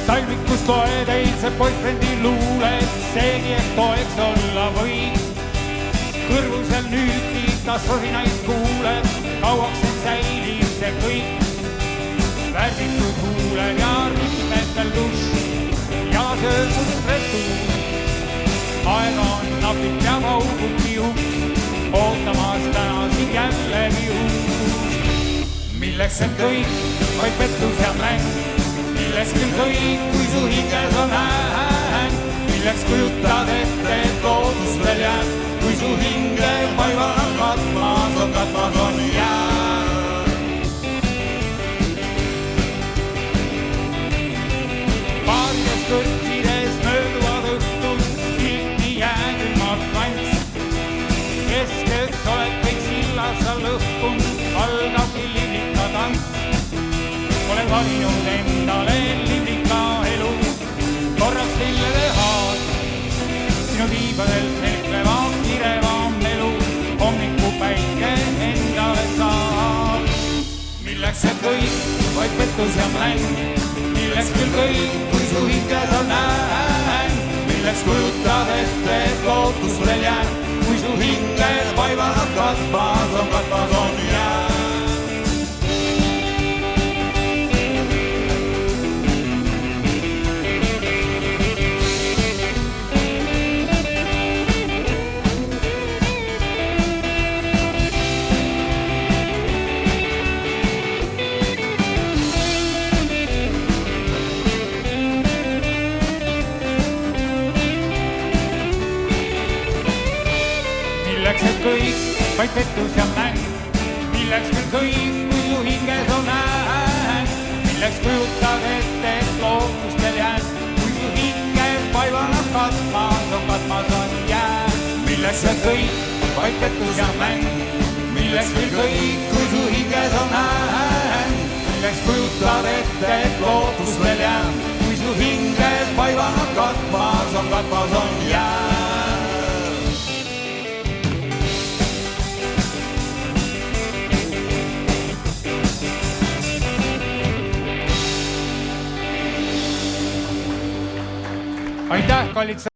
salmikus loed eilse boyfriendi luulet, seegi, et toeks olla võib. Kõrvusel nüüdki ta sorinaid kuuleb, kauaks end säilib see kõik. Värvitud huulel ja rütmetel dušš, jalasöösust retuur. Aega on napib ja vaugub niuks, ootamas täna siin jällegi uus. Milleks see kõik, vaid pettus ja mäng, milleks küll kõik, kui su hinges on hääng. Milleks kujutad ette, et loodus veel jääb, kui su hinge vaival on katmas on jääb. Paarides kõrtsides mööduvad õhtud, ilmi jääkülmad kants. Keskeks oled kõik sillas sa lõhkund, algab liblika tants. Olen valinud endale liblika elu, korraks lillede haad. Sinu tiibadel selglevam, kirevam elu, hommiku päike endale saab. Milleks see kõik, vaid pettus ja mäng, milleks küll kõik, kui su hinges on hääng. Milleks kujutad ette, et lootus veel jääb, kui su hinge vaival on katmas on jääb. Milleks see kõik, vaid pettus ja mäng, milleks küll kõik, kui su hinges on hääng. Milleks kujutad ette, et lootus veel jääb, kui su hinge vaival on katmas on jääb. Milleks see kõik, vaid pettus ja mäng, milleks küll kõik, kui su hinges on hääng. Milleks kujutad ette, et lootus veel jääb, kui su hinge vaival on katmas on jääb. Aitäh, kallid